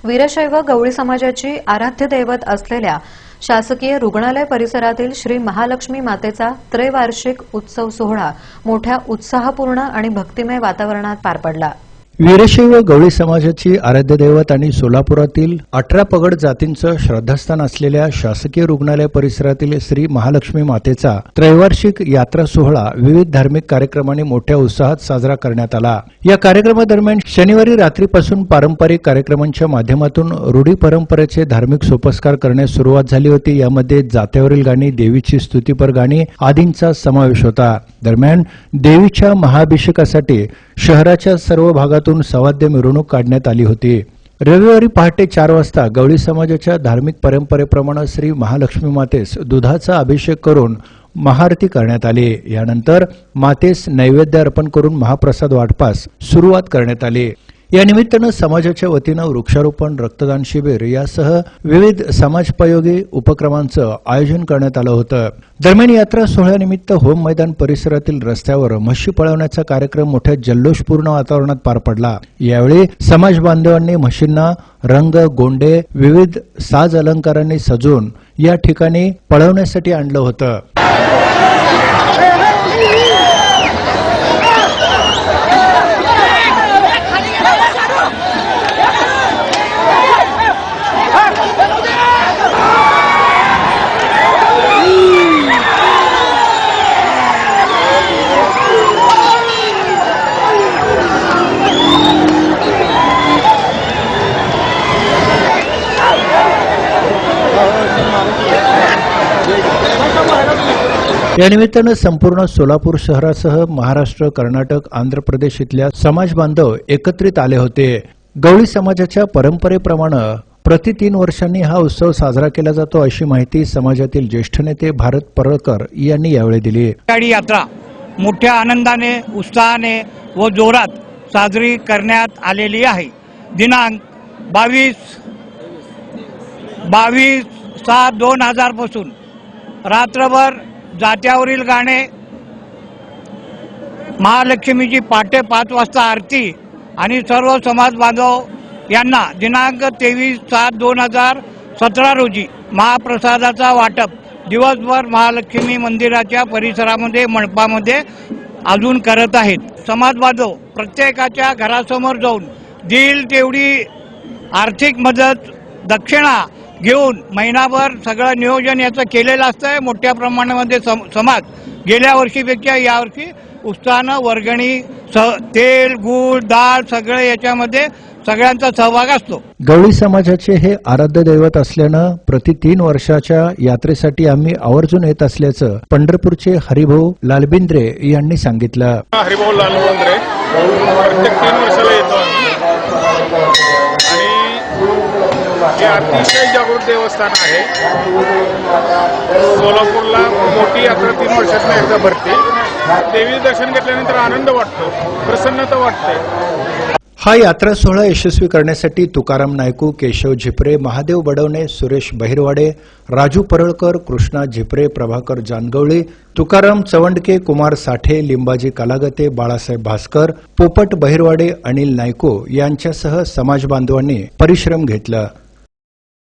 वीरशैव गवळी समाजाची आराध्य दैवत असलेल्या शासकीय रुग्णालय परिसरातील श्री महालक्ष्मी मातेचा त्रैवार्षिक उत्सव सोहळा मोठ्या उत्साहपूर्ण आणि भक्तिमय वातावरणात पार पडला। वीरशैव गवळी समाजाची आराध्य दैवत आणि सोलापुरातील 18 पगड जातींचं श्रद्धास्थान असलेल्या शासकीय रुग्णालय परिसरातील श्री महालक्ष्मी मातेचा त्रैवार्षिक यात्रा सोहळा विविध धार्मिक कार्यक्रमांनी मोठ्या उत्साहात साजरा करण्यात आला। या कार्यक्रमादरम्यान शनिवारी रात्रीपासून पारंपरिक कार्यक्रमांच्या माध्यमातून रूढी परंपरेचे धार्मिक सोपस्कार करण्यास सुरुवात झाली होती। यामध्ये जात्यावरील गाणी, देवीची स्तुतीपर गाणी आदींचा समावेश होता। दरम्यान देवीच्या महाअभिषेकासाठी शहराच्या सर्व भागातून सवाद्य मिरवणूक काढण्यात आली होती। रविवारी पहाटे 4 वाजता गवळी समाजाच्या धार्मिक परंपरेप्रमाणे श्री महालक्ष्मी मातेस दुधाचा अभिषेक करून महाआरती करण्यात आली। यानंतर मातेस नैवेद्य अर्पण करून महाप्रसाद वाटपास सुरुवात करण्यात आली। या निमित्तानं समाजाच्या वतीनं वृक्षारोपण, रक्तदान शिबिर यासह विविध समाजोपयोगी उपक्रमांचं आयोजन करण्यात आलं होतं। दरम्यान यात्रा सोहळ्यानिमित्त होम मैदान परिसरातील रस्त्यावर म्हशी पळवण्याचा कार्यक्रम मोठ्या जल्लोषपूर्ण वातावरणात पार पडला। यावेळी समाज बांधवांनी म्हशींना रंग, गोंडे, विविध साज अलंकारांनी सजवून या ठिकाणी पळवण्यासाठी आणलं होतं। या निमित्तानं संपूर्ण सोलापूर शहरासह महाराष्ट्र, कर्नाटक, आंध्र प्रदेश इथल्या समाज बांधव एकत्रित आले होते। गवळी समाजाच्या परंपरेप्रमाणे प्रति 3 वर्षांनी हा उत्सव साजरा केला जातो, अशी माहिती समाजातील ज्येष्ठ नेते भारत परळकर यांनी यावेळी दिली। ही यात्रा मोठ्या आनंदाने, उत्साहाने व जोरात साजरी करण्यात आलेली आहे। दिनांक 22/7/2000 पासून रात्रभर जात्यावरील गाणे, महालक्ष्मीची पहाटे 5 वाजता आरती आणि सर्व समाज बांधव यांना दिनांक 23/7/2017 रोजी महाप्रसादाचा वाटप दिवसभर महालक्ष्मी मंदिराच्या परिसरामध्ये, मंडपामध्ये अजून करत आहेत। समाज बांधव प्रत्येकाच्या घरासमोर जाऊन दिल तेवढी आर्थिक मदत, दक्षिणा घेऊन महिनाभर सगळं नियोजन याचं केलेलं असतं। मोठ्या प्रमाणामध्ये समाज गेल्या वर्षीपेक्षा यावर्षी उत्साहानं वर्गणी, तेल, गूळ, डाळ सगळं याच्यामध्ये सगळ्यांचा सहभाग असतो। गवळी समाजाचे हे आराध्य दैवत असल्यानं प्रति 3 वर्षाच्या यात्रेसाठी आम्ही आवर्जून येत असल्याचं पंढरपूरचे हरिभाऊ लालबिंद्रे यांनी सांगितलं। हरिभाऊ लालबिंद्रे प्रत्येक 3 वर्षाला येतो आणि हे अतिशय जागृत देवस्थान आहे। सोलापूरला मोठी यात्रा 3 वर्षातून एकदा भरते। देवी दर्शन घेतल्यानंतर आनंद वाटतो, प्रसन्नता वाटते। हा यात्रा सोहळा यशस्वी करण्यासाठी तुकाराम नायकू, केशव झिपरे, महादेव बडवणे, सुरेश बहिरवाडे, राजू परळकर, कृष्णा झिपरे, प्रभाकर जानगवळी, तुकाराम चवंडके, कुमार साठे, लिंबाजी कालागते, बाळासाहेब भास्कर, पोपट बहिरवाडे, अनिल नायको यांच्यासह समाज बांधवांनी परिश्रम घेतला।